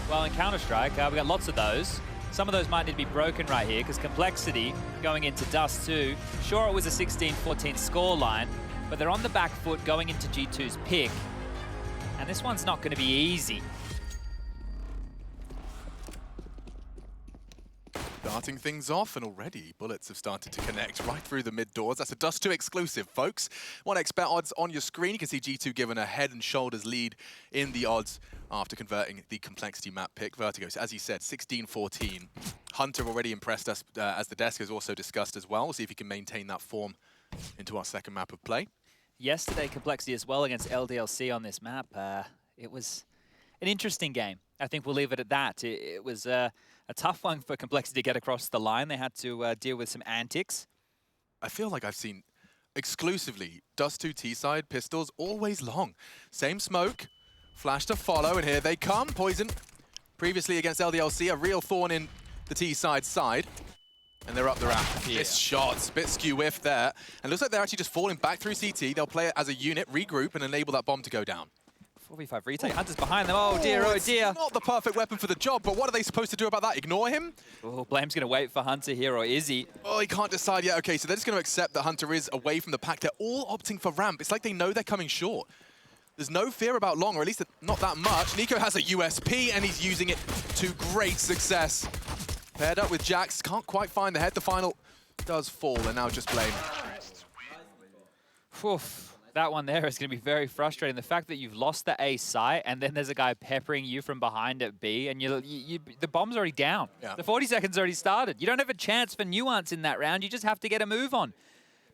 Well, in Counter-Strike, we got lots of those. Some of those might need to be broken right here, because Complexity going into Dust2, sure it was a 16-14 scoreline, but they're on the back foot going into G2's pick. And this one's not going to be easy. Starting things off, and already bullets have started to connect right through the mid doors. That's a Dust2 exclusive, folks. 1x bet odds on your screen. You can see G2 given a head and shoulders lead in the odds after converting the Complexity map pick. Vertigo, so as you said, 16-14. Hunter already impressed us, as the desk has also discussed as well. We'll see if he can maintain that form into our second map of play. Yesterday, Complexity as well against LDLC on this map. It was an interesting game. I think we'll leave it at that. It was a tough one for Complexity to get across the line. They had to deal with some antics. I feel like I've seen exclusively Dust2 T-side pistols always long. Same smoke, flash to follow, and here they come. Poison, previously against LDLC, a real thorn in the T-side side. And they're up the ramp. Yeah. Missed shots, bit skew whiff there. And it looks like they're actually just falling back through CT. They'll play it as a unit, regroup, and enable that bomb to go down. 4v5 retake. Hunter's behind them. Oh dear, oh dear. Not the perfect weapon for the job, but what are they supposed to do about that? Ignore him? Oh, Blame's going to wait for Hunter here, or is he? Oh, he can't decide yet. Okay, so they're just going to accept that Hunter is away from the pack. They're all opting for ramp. It's like they know they're coming short. There's no fear about long, or at least not that much. Nico has a USP, and he's using it to great success. Paired up with Jax, can't quite find the head. The final does fall, and now just Blame. Oof. That one there is going to be very frustrating. The fact that you've lost the A site and then there's a guy peppering you from behind at B and the bomb's already down. Yeah. The 40 seconds already started. You don't have a chance for nuance in that round. You just have to get a move on.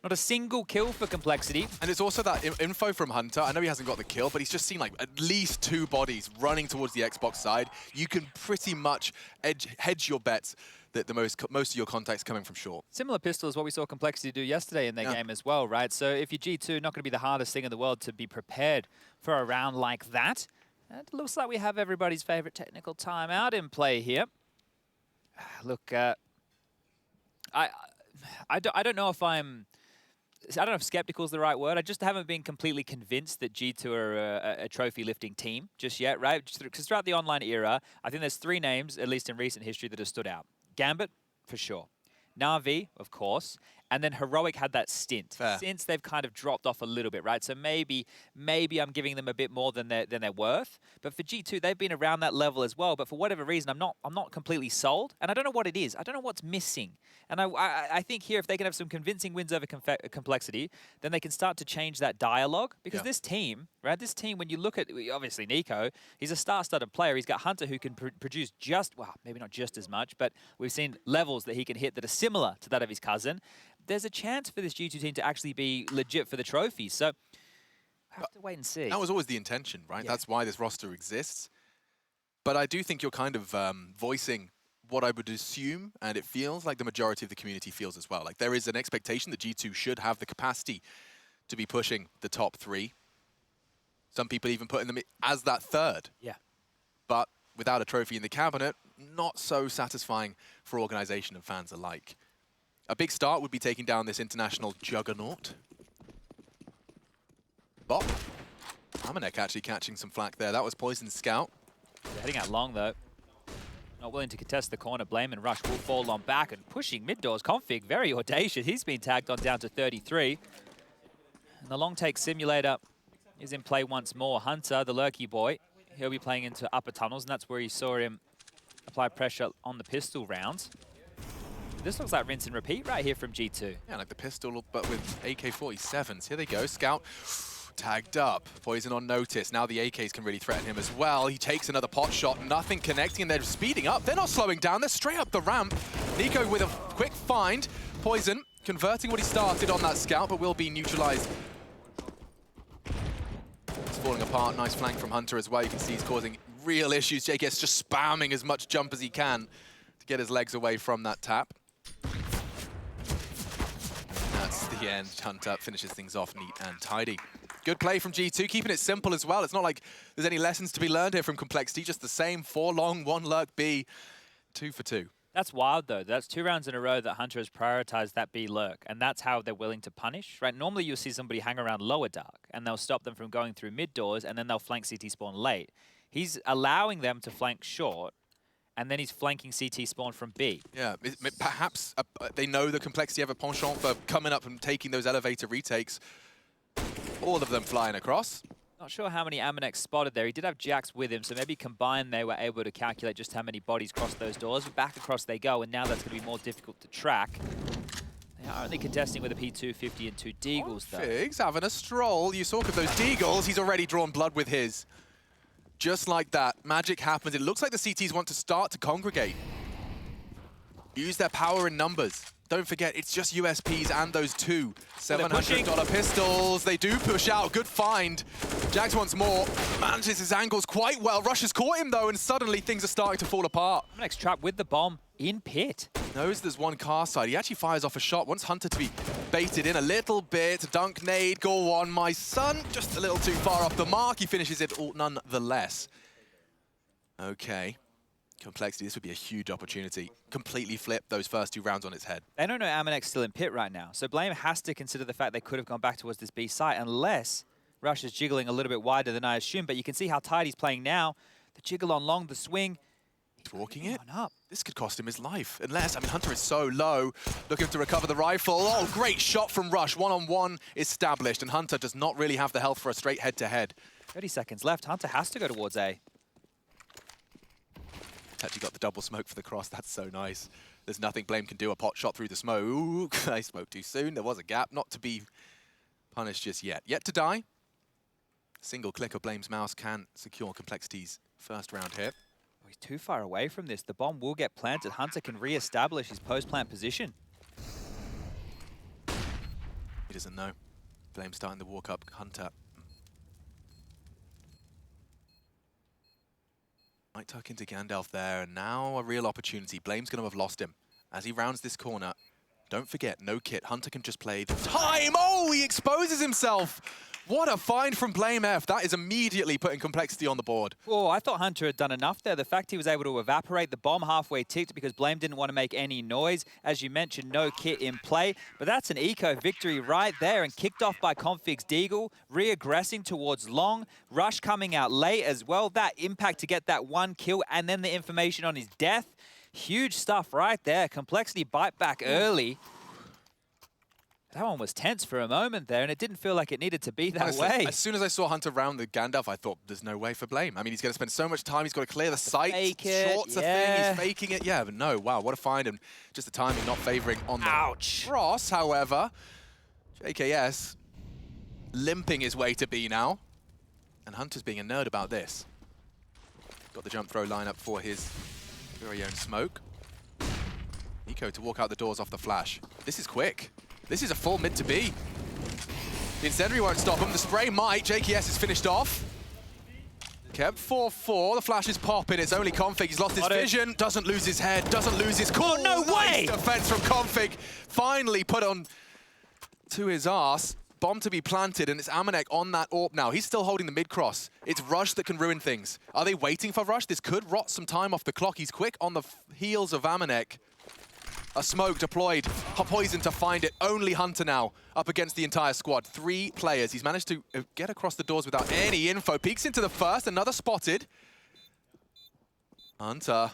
Not a single kill for Complexity. And it's also that info from Hunter. I know he hasn't got the kill, but he's just seen like at least 2 bodies running towards the Xbox side. You can pretty much hedge your bets that most of your contacts coming from short. Similar pistol is what we saw Complexity do yesterday in their game as well, right? So if you're G2, not going to be the hardest thing in the world to be prepared for a round like that. And it looks like we have everybody's favorite technical timeout in play here. Look, I don't know if I don't know if skeptical is the right word. I just haven't been completely convinced that G2 are a trophy lifting team just yet, right? Because throughout the online era, I think there's 3 names, at least in recent history, that have stood out. Gambit, for sure. Na'Vi, of course. And then Heroic had that stint. Fair. Since they've kind of dropped off a little bit, right? So maybe I'm giving them a bit more than they're worth. But for G2, they've been around that level as well. But for whatever reason, I'm not completely sold. And I don't know what it is. I don't know what's missing. And I think here, if they can have some convincing wins over Complexity, then they can start to change that dialogue. Because this team, right? This team, when you look at, obviously, Nico, he's a star-studded player. He's got Hunter who can produce just, well, maybe not just as much, but we've seen levels that he can hit that are similar to that of his cousin. There's a chance for this G2 team to actually be legit for the trophy. So, I have to wait and see. That was always the intention, right? Yeah. That's why this roster exists. But I do think you're kind of voicing what I would assume, and it feels like the majority of the community feels as well. Like there is an expectation that G2 should have the capacity to be pushing the top 3. Some people even putting them as that 3rd. Yeah. But without a trophy in the cabinet, not so satisfying for organization and fans alike. A big start would be taking down this international juggernaut. Bop. Amanek actually catching some flack there. That was Poison's scout. They're heading out long, though. Not willing to contest the corner. Blame and Rush will fall on back and pushing mid-doors. Config, very audacious. He's been tagged on down to 33. And the long take simulator is in play once more. Hunter, the lurky boy, he'll be playing into upper tunnels, and that's where you saw him apply pressure on the pistol rounds. This looks like rinse and repeat right here from G2. Yeah, like the pistol, but with AK-47s. Here they go. Scout tagged up. Poison on notice. Now the AKs can really threaten him as well. He takes another pot shot. Nothing connecting, and they're speeding up. They're not slowing down. They're straight up the ramp. Nico with a quick find. Poison converting what he started on that scout, but will be neutralized. It's falling apart. Nice flank from Hunter as well. You can see he's causing real issues. JK's just spamming as much jump as he can to get his legs away from that tap. That's the end. Hunter finishes things off neat and tidy. Good play from G2, keeping it simple as well. It's not like there's any lessons to be learned here from Complexity. Just the same 4 long, 1 lurk B, 2 for 2. That's wild, though. That's 2 rounds in a row that Hunter has prioritized that B lurk, and that's how they're willing to punish, right? Normally, you'll see somebody hang around lower dark, and they'll stop them from going through mid doors, and then they'll flank CT spawn late. He's allowing them to flank short, and then he's flanking CT spawn from B. Yeah, perhaps they know the complexity of a penchant for coming up and taking those elevator retakes. All of them flying across. Not sure how many Amanek spotted there. He did have Jax with him, so maybe combined they were able to calculate just how many bodies crossed those doors. But back across they go, and now that's going to be more difficult to track. They are only contesting with a P250 and 2 Deagles, though. Figs having a stroll. You saw of those Deagles, he's already drawn blood with his. Just like that, magic happens. It looks like the CTs want to start to congregate. Use their power in numbers. Don't forget, it's just USPs and those two $700 pistols. They do push out. Good find. Jax wants more. Manages his angles quite well. Rush has caught him, though, and suddenly things are starting to fall apart. Next trap with the bomb in pit. Knows there's one car side. He actually fires off a shot. Wants Hunter to be baited in a little bit. Dunk nade, go on, my son. Just a little too far off the mark. He finishes it all nonetheless. Okay. Complexity, this would be a huge opportunity. Completely flip those first 2 rounds on its head. They don't know Amanek's still in pit right now, so Blame has to consider the fact they could have gone back towards this B site unless Rush is jiggling a little bit wider than I assume, but you can see how tight he's playing now. The jiggle on long, the swing. He's walking it. Up. This could cost him his life. Unless, I mean, Hunter is so low, looking to recover the rifle. Oh, great shot from Rush. One-on-one established, and Hunter does not really have the health for a straight head-to-head. 30 seconds left. Hunter has to go towards A. Actually got the double smoke for the cross. That's so nice. There's nothing Blame can do. A pot shot through the smoke. Ooh, I smoked too soon. There was a gap. Not to be punished just yet. Yet to die. Single click of Blame's mouse can secure Complexity's first round hit. Oh, he's too far away from this. The bomb will get planted. Hunter can re-establish his post-plant position. He doesn't know. Blame starting to walk up. Hunter might tuck into Gandalf there, and now a real opportunity. Blame's going to have lost him. As he rounds this corner, don't forget, no kit. Hunter can just play the time. Oh, he exposes himself. What a find from Blame F. That is immediately putting Complexity on the board. Oh, I thought Hunter had done enough there. The fact he was able to evaporate the bomb halfway ticked because Blame didn't want to make any noise. As you mentioned, no kit in play. But that's an eco victory right there, and kicked off by Config's Deagle, re-aggressing towards long. Rush coming out late as well. That impact to get that 1 kill, and then the information on his death. Huge stuff right there. Complexity bite back early. That one was tense for a moment there, and it didn't feel like it needed to be that Honestly, way. as soon as I saw Hunter round the Gandalf, I thought, there's no way for Blame. I mean, he's going to spend so much time, he's got to clear the site. Short's a thing, he's faking it. Yeah, but no, wow, what a find, and just the timing not favoring on the cross. However, JKS limping his way to B now, and Hunter's being a nerd about this. Got the jump throw lineup for his very own smoke. Nico to walk out the doors off the flash. This is quick. This is a full mid to B. The incendiary won't stop him. The spray might. JKS is finished off. Kept 4-4. The flash is popping. It's only Config. He's lost his vision. Doesn't lose his head. Doesn't lose his core. Oh, no way! Defense from Config. Finally put on to his arse. Bomb to be planted, and it's Amanek on that AWP now. He's still holding the mid-cross. It's Rush that can ruin things. Are they waiting for Rush? This could rot some time off the clock. He's quick on the heels of Amanek. A smoke deployed, Poison to find it. Only Hunter now up against the entire squad. 3 players. He's managed to get across the doors without any info. Peeks into the first, another spotted. Hunter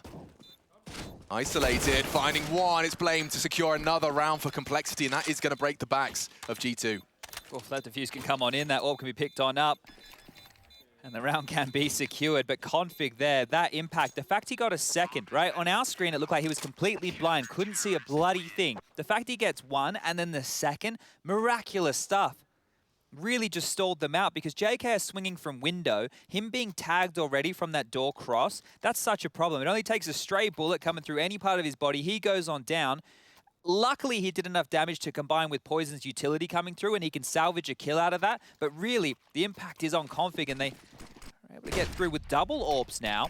isolated, finding one. It's Blame to secure another round for Complexity, and that is going to break the backs of G2. Well, that defuse can come on in, that AWP can be picked on up. And the round can be secured, but Config there, that impact, the fact he got a second, right? On our screen, it looked like he was completely blind, couldn't see a bloody thing. The fact he gets 1 and then the second, miraculous stuff. Really just stalled them out because JK is swinging from window, him being tagged already from that door cross, that's such a problem. It only takes a stray bullet coming through any part of his body, he goes on down. Luckily, he did enough damage to combine with Poison's utility coming through, and he can salvage a kill out of that. But really, the impact is on Config, and they are able to get through with double AWPs now.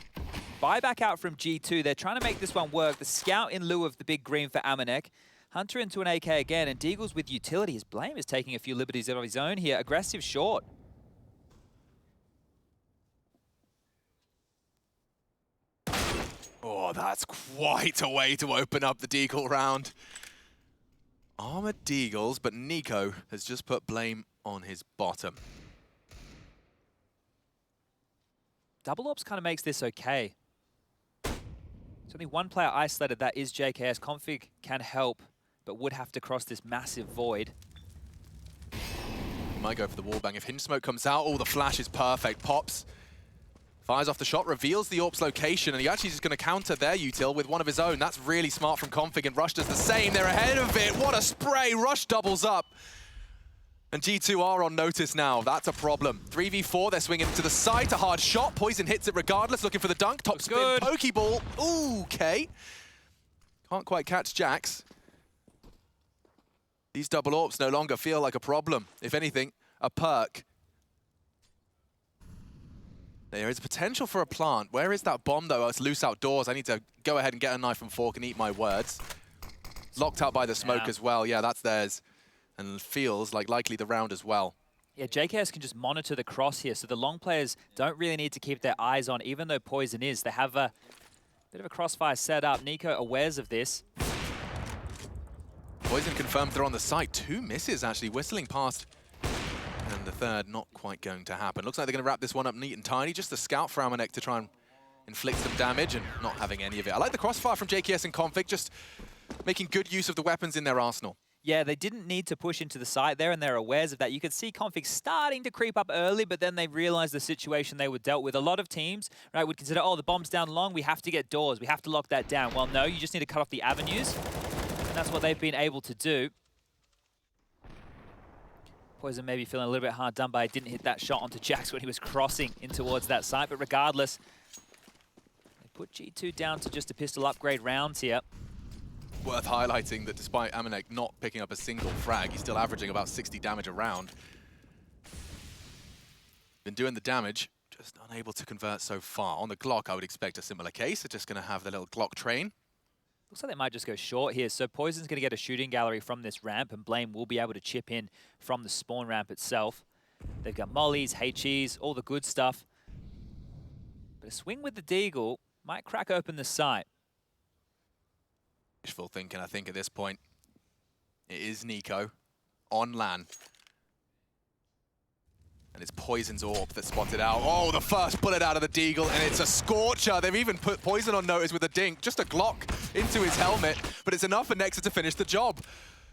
Buyback out from G2. They're trying to make this one work. The scout in lieu of the big green for Amanek. Hunter into an AK again, and Deagles with utility. His Blame is taking a few liberties of his own here. Aggressive short. Oh, that's quite a way to open up the Deagle round. Armored Deagles, but Nico has just put Blame on his bottom. Double Ops kind of makes this okay. There's only one player isolated, that is JKS. Config can help, but would have to cross this massive void. Might go for the wallbang. If Hinge Smoke comes out, oh, the flash is perfect. Pops, fires off the shot, reveals the AWP's location, and he actually just going to counter their util with one of his own. That's really smart from Config, and Rush does the same. They're ahead of it. What a spray. Rush doubles up. And G2 are on notice now. That's a problem. 3v4, they're swinging to the side. A hard shot. Poison hits it regardless, looking for the dunk. Top spin, good. Pokeball. Ooh, okay. Can't quite catch Jax. These double AWPs no longer feel like a problem. If anything, a perk. There is potential for a plant. Where is that bomb, though? Oh, it's loose outdoors. I need to go ahead and get a knife and fork and eat my words. Locked out by the smoke as well. Yeah, that's theirs. And feels like likely the round as well. Yeah, JKS can just monitor the cross here, so the long players don't really need to keep their eyes on, even though Poison is. They have a bit of a crossfire set up. Nico awares of this. Poison confirmed they're on the site. 2 misses, actually, whistling past. And the third not quite going to happen. Looks like they're going to wrap this one up neat and tidy. Just a scout for Amanek to try and inflict some damage and not having any of it. I like the crossfire from JKS and Config, just making good use of the weapons in their arsenal. Yeah, they didn't need to push into the site there, and they're awares of that. You could see Config starting to creep up early, but then they realized the situation they were dealt with. A lot of teams, right, would consider, oh, the bomb's down long, we have to get doors, we have to lock that down. Well, no, you just need to cut off the avenues, and that's what they've been able to do. Poison maybe feeling a little bit hard done by it. Didn't hit that shot onto Jax when he was crossing in towards that site, but regardless, they put G2 down to just a pistol upgrade rounds here. Worth highlighting that despite Amanek not picking up a single frag, he's still averaging about 60 damage a round. Been doing the damage, just unable to convert so far. On the Glock, I would expect a similar case. They're just going to have the little Glock train. Looks like they might just go short here. So Poison's going to get a shooting gallery from this ramp, and Blame will be able to chip in from the spawn ramp itself. They've got mollies, HEs, all the good stuff. But a swing with the Deagle might crack open the site. Wishful thinking, I think, at this point. It is Nico on LAN. And it's Poison's AWP that spotted out. Oh, the first bullet out of the Deagle, and it's a scorcher. They've even put Poison on notice with a dink. Just a Glock into his helmet, but it's enough for Nexa to finish the job.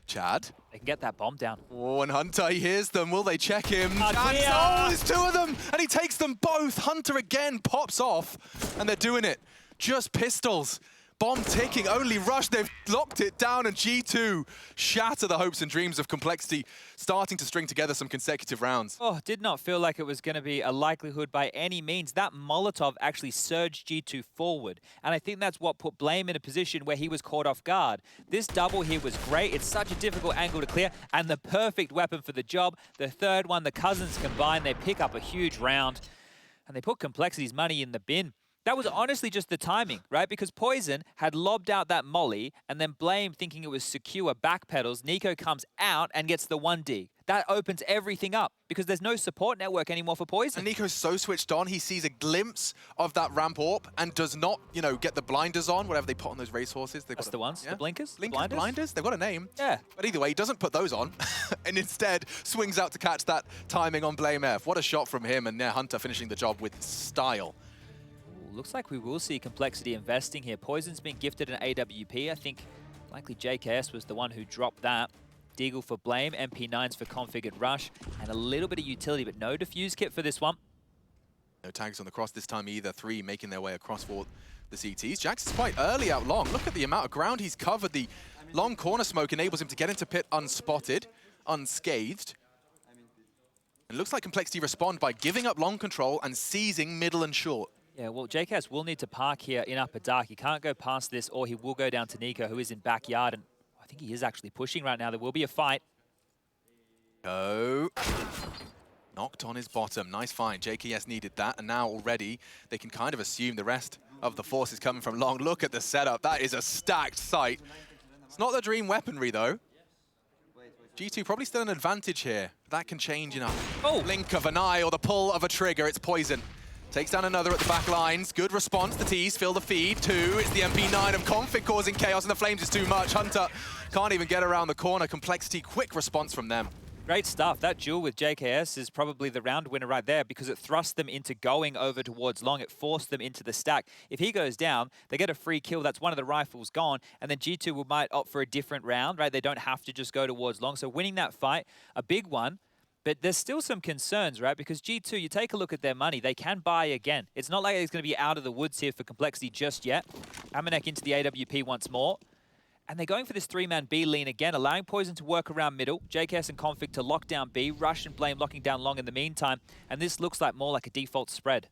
Chad. They can get that bomb down. Oh, and Hunter, he hears them. Will they check him? And, yeah. oh, there's 2 of them, and he takes them both. Hunter again pops off, and they're doing it. Just pistols. Bomb ticking, only Rush, they've locked it down, and G2 shatter the hopes and dreams of Complexity, starting to string together some consecutive rounds. Oh, did not feel like it was going to be a likelihood by any means. That Molotov actually surged G2 forward, and I think that's what put Blame in a position where he was caught off guard. This double here was great. It's such a difficult angle to clear, and the perfect weapon for the job. The third one, the cousins combine, they pick up a huge round, and they put Complexity's money in the bin. That was honestly just the timing, right? Because Poison had lobbed out that molly, and then Blame, thinking it was secure, backpedals. Nico comes out and gets the 1D. That opens everything up because there's no support network anymore for Poison. And Nico's so switched on, he sees a glimpse of that ramp AWP and does not, you know, get the blinders on, whatever they put on those racehorses. That's the ones, yeah? The blinkers? Blinders? They've got a name. Yeah. But either way, he doesn't put those on and instead swings out to catch that timing on Blame F. What a shot from him, and Hunter finishing the job with style. Looks like we will see Complexity investing here. Poison's been gifted an AWP. I think likely JKS was the one who dropped that. Deagle for Blame, MP9s for Config and Rush, and a little bit of utility, but no defuse kit for this one. No tags on the cross this time either. 3 making their way across for the CTs. Jax is quite early out long. Look at the amount of ground he's covered. The long corner smoke enables him to get into pit unspotted, unscathed. And it looks like Complexity respond by giving up long control and seizing middle and short. Yeah, well, JKS will need to park here in Upper Dark. He can't go past this, or he will go down to Nico, who is in backyard, and I think he is actually pushing right now. There will be a fight. Oh. Knocked on his bottom. Nice find. JKS needed that, and now already they can kind of assume the rest of the force is coming from long. Look at the setup. That is a stacked site. It's not the dream weaponry, though. G2 probably still an advantage here. That can change in a blink of an eye or the pull of a trigger. It's Poison. Takes down another at the back lines. Good response. The T's fill the feed. 2. It's the MP9 of Config causing chaos, and the Flames is too much. Hunter can't even get around the corner. Complexity, quick response from them. Great stuff. That duel with JKS is probably the round winner right there because it thrust them into going over towards long. It forced them into the stack. If he goes down, they get a free kill. That's one of the rifles gone. And then G2 might opt for a different round, right? They don't have to just go towards long. So winning that fight, a big one. But there's still some concerns, right? Because G2, you take a look at their money. They can buy again. It's not like it's going to be out of the woods here for Complexity just yet. Amanek into the AWP once more. And they're going for this three-man B lean again, allowing Poison to work around middle, JKS and Config to lock down B, Rush and Blame locking down long in the meantime, and this looks like more like a default spread.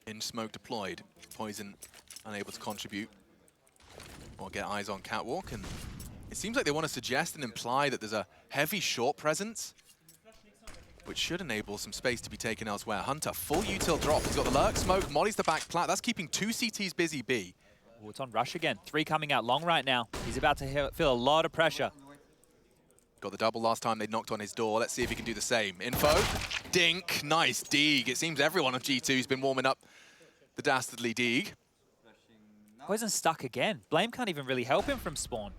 In smoke deployed, Poison unable to contribute or get eyes on Catwalk, and it seems like they want to suggest and imply that there's a heavy short presence, which should enable some space to be taken elsewhere. Hunter, full util drop. He's got the lurk smoke, mollies the back plat. That's keeping two CTs busy B. Oh, it's on Rush again. 3 coming out long right now. He's about to feel a lot of pressure. Got the double last time they knocked on his door. Let's see if he can do the same. Info, dink, nice Deeg. It seems everyone on G2's been warming up the dastardly Deeg. Poison's stuck again. Blame can't even really help him from spawn.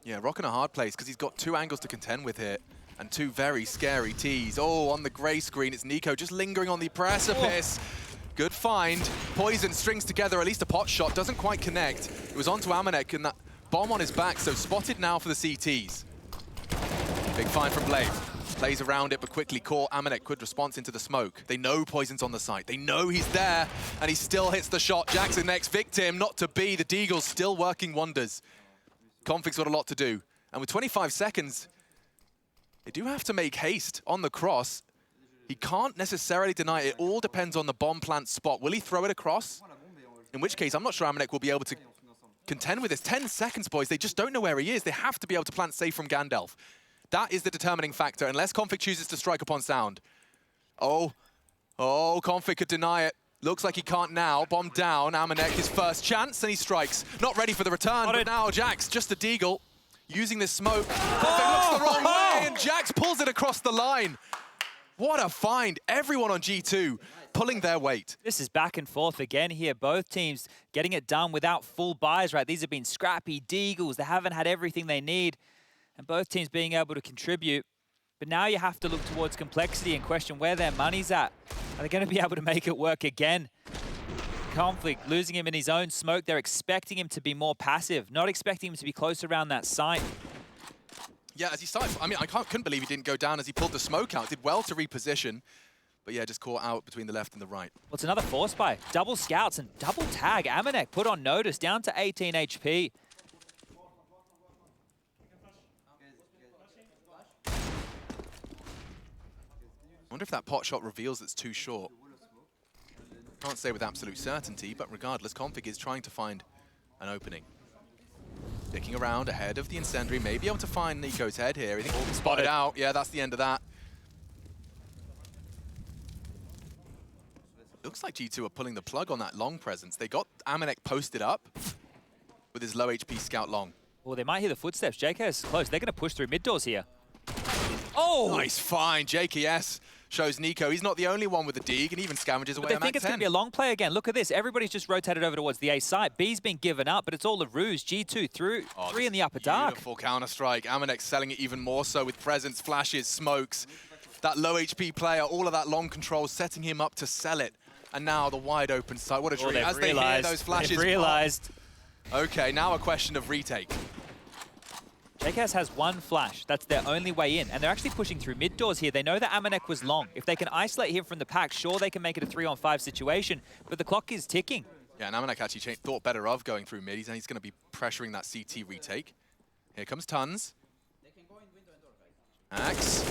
Yeah, rocking a hard place because he's got 2 angles to contend with here. And 2 very scary Ts. Oh, on the grey screen, it's Nico just lingering on the precipice. Oh. Good find. Poison strings together at least a pot shot. Doesn't quite connect. It was onto Amanek and that bomb on his back, so spotted now for the CTs. Big find from Blame. Plays around it, but quickly caught. Amanek could response into the smoke. They know Poison's on the site. They know he's there, and he still hits the shot. Jackson next victim, not to be. The Deagle's still working wonders. Config's got a lot to do. And with 25 seconds, they do have to make haste on the cross. He can't necessarily deny it. It all depends on the bomb plant spot. Will he throw it across? In which case, I'm not sure Amanek will be able to contend with this. 10 seconds, boys. They just don't know where he is. They have to be able to plant safe from Gandalf. That is the determining factor, unless Config chooses to strike upon sound. Oh, Config could deny it. Looks like he can't now. Bomb down. Amanek, his first chance, and he strikes. Not ready for the return, but now Jax, just a Deagle. Using this smoke, Config looks the wrong way, and Jax pulls it across the line. What a find. Everyone on G2 pulling their weight. This is back and forth again here. Both teams getting it done without full buys, right? These have been scrappy Deagles. They haven't had everything they need. And both teams being able to contribute. But now you have to look towards Complexity and question where their money's at. Are they going to be able to make it work again? Conflict, losing him in his own smoke. They're expecting him to be more passive, not expecting him to be close around that site. Yeah, as he started, I mean, couldn't believe he didn't go down as he pulled the smoke out. Did well to reposition, but yeah, just caught out between the left and the right. Well, it's another force buy. Double scouts and double tag. Amanek put on notice, down to 18 HP. I wonder if that pot shot reveals it's too short. Can't say with absolute certainty, but regardless, Config is trying to find an opening. Sticking around ahead of the incendiary, may be able to find Nico's head here. He thinks spotted out. Yeah, that's the end of that. Looks like G2 are pulling the plug on that long presence. They got Amanek posted up with his low HP scout long. Well, they might hear the footsteps. JKS is close. They're going to push through mid doors here. Oh! Nice find. JKS shows Nico he's not the only one with the Deeg, and even scavenges away. But they think it's going to be a long play again. Look at this. Everybody's just rotated over towards the A site. B's been given up, but it's all a ruse. G2 through, 3 in the upper dark. Beautiful counter-strike. Amanek selling it even more so with presence, flashes, smokes. That low HP player, all of that long control, setting him up to sell it. And now the wide open side. What a dream. As they hear those flashes. They've realized. Okay, now a question of retake. JKS has 1 flash. That's their only way in. And they're actually pushing through mid doors here. They know that Amanek was long. If they can isolate him from the pack, sure, they can make it a 3-on-5 situation. But the clock is ticking. Yeah, and Amanek actually thought better of going through mid. He's going to be pressuring that CT retake. Here comes Tons. Axe,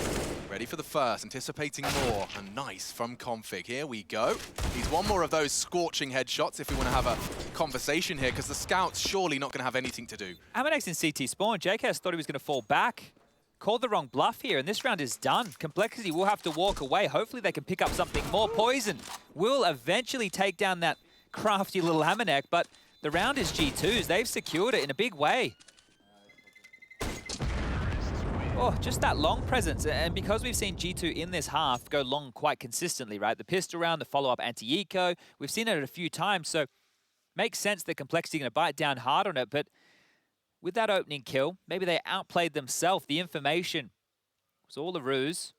ready for the first, anticipating more. And nice from Config. Here we go. He's one more of those scorching headshots if we want to have a conversation here, because the scout's surely not going to have anything to do. Amanek's in CT spawn. JKS thought he was going to fall back. Called the wrong bluff here, and this round is done. Complexity will have to walk away. Hopefully they can pick up something more. Poison will eventually take down that crafty little Amanek, but the round is G2's. They've secured it in a big way. Oh, just that long presence. And because we've seen G2 in this half go long quite consistently, right? The pistol round, the follow-up anti-eco, we've seen it a few times. So makes sense that Complexity going to bite down hard on it. But with that opening kill, maybe they outplayed themselves. The information was all a ruse.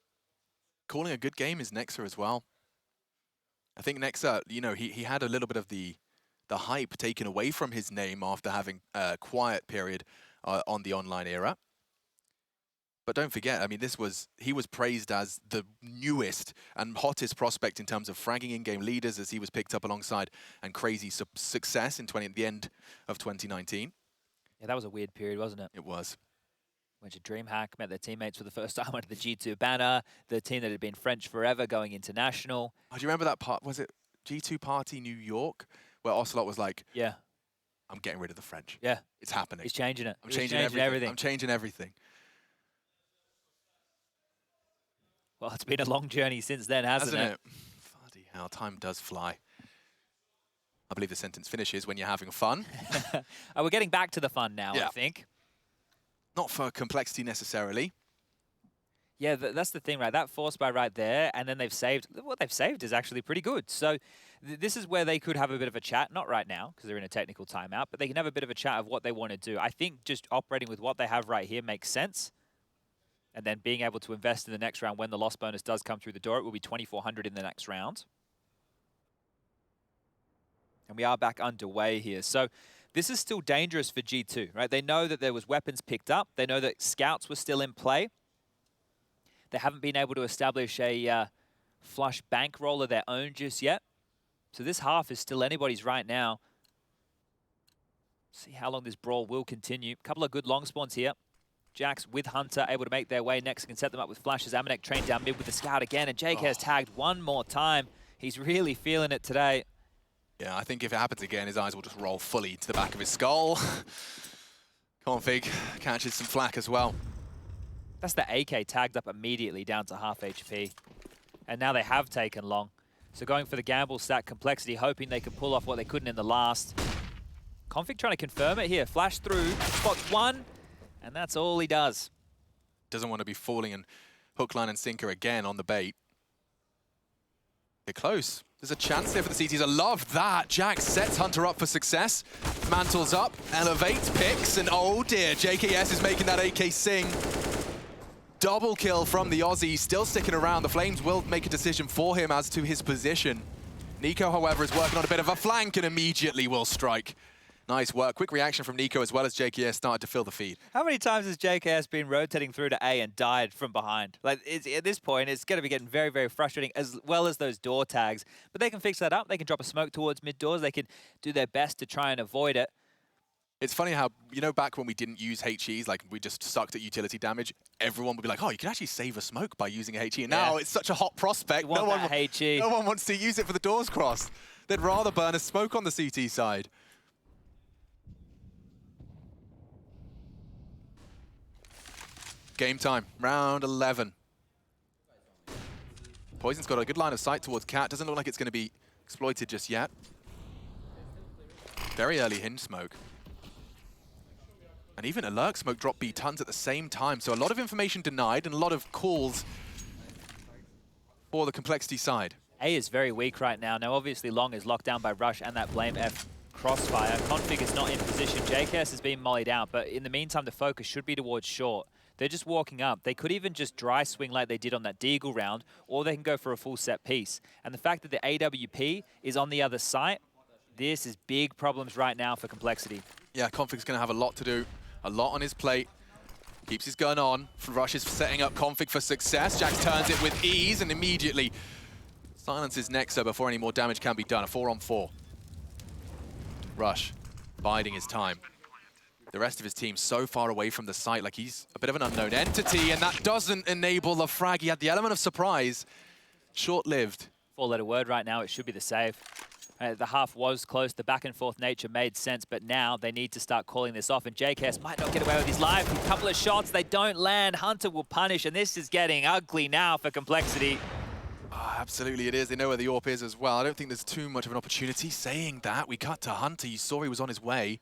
Calling a good game is Nexa as well. I think Nexa, you know, he had a little bit of the hype taken away from his name after having a quiet period on the online era. But don't forget, I mean, he was praised as the newest and hottest prospect in terms of fragging in-game leaders as he was picked up alongside and crazy success in the end of 2019. Yeah, that was a weird period, wasn't it? It was. Went to DreamHack, met their teammates for the first time under the G2 banner, the team that had been French forever going international. Oh, do you remember that part? Was it G2 Party New York? Where Ocelot was like, yeah, I'm getting rid of the French. Yeah. It's happening. He's changing it. I'm changing everything. I'm changing everything. Well, it's been a long journey since then, hasn't it? Bloody hell, time does fly. I believe the sentence finishes when you're having fun. We're getting back to the fun now, Yeah. I think. Not for Complexity necessarily. Yeah, that's the thing, right? That force buy right there, and then they've saved. What they've saved is actually pretty good. So this is where they could have a bit of a chat. Not right now, because they're in a technical timeout, but they can have a bit of a chat of what they want to do. I think just operating with what they have right here makes sense. And then being able to invest in the next round when the loss bonus does come through the door. It will be 2,400 in the next round. And we are back underway here. So this is still dangerous for G2, right? They know that there was weapons picked up. They know that scouts were still in play. They haven't been able to establish a flush bankroll of their own just yet. So this half is still anybody's right now. See how long this brawl will continue. A couple of good long spawns here. Jax with Hunter able to make their way next, can set them up with flashes. Amanek trained down mid with the scout again, and JK has tagged one more time. He's really feeling it today. Yeah, I think if it happens again, his eyes will just roll fully to the back of his skull. Config catches some flack as well. That's the AK tagged up immediately down to half HP. And now they have taken long. So going for the gamble stack Complexity, hoping they can pull off what they couldn't in the last. Config trying to confirm it here. Flash through, spots one, and that's all he does. Doesn't want to be falling and hook, line, and sinker again on the bait. They're close. There's a chance there for the CTs. I love that. Jax sets Hunter up for success. Mantles up, elevates, picks, and oh dear, JKS is making that AK sing. Double kill from the Aussie, still sticking around. The Flames will make a decision for him as to his position. Nico, however, is working on a bit of a flank and immediately will strike. Nice work. Quick reaction from Nico as well as JKS started to fill the feed. How many times has JKS been rotating through to A and died from behind? Like, at this point, it's going to be getting very, very frustrating, as well as those door tags. But they can fix that up. They can drop a smoke towards mid doors. They can do their best to try and avoid it. It's funny how, you know, back when we didn't use HEs, like we just sucked at utility damage, everyone would be like, oh, you can actually save a smoke by using a HE. And now it's such a hot prospect. No one wants to use it for the doors crossed. They'd rather burn a smoke on the CT side. Game time, round 11. Poison's got a good line of sight towards Cat. Doesn't look like it's going to be exploited just yet. Very early hinge smoke. And even a lurk smoke dropped B tons at the same time. So a lot of information denied and a lot of calls for the Complexity side. A is very weak right now. Now, obviously, Long is locked down by Rush and that Blame F crossfire. Config is not in position. JKS has been mollied out, but in the meantime, the focus should be towards short. They're just walking up. They could even just dry swing like they did on that Deagle round, or they can go for a full set piece. And the fact that the AWP is on the other side, this is big problems right now for Complexity. Yeah, Config's going to have a lot to do, a lot on his plate. Keeps his gun on. Rush is setting up Config for success. Jax turns it with ease and immediately silences Nexa before any more damage can be done. A 4-on-4. Rush biding his time. The rest of his team so far away from the site, like he's a bit of an unknown entity, and that doesn't enable the frag. He had the element of surprise. Short-lived. Four-letter word right now, it should be the save. The half was close, the back and forth nature made sense, but now they need to start calling this off, and JKS might not get away with his life. A couple of shots, they don't land. Hunter will punish, and this is getting ugly now for Complexity. Oh, absolutely it is. They know where the AWP is as well. I don't think there's too much of an opportunity. Saying that, we cut to Hunter. You saw he was on his way.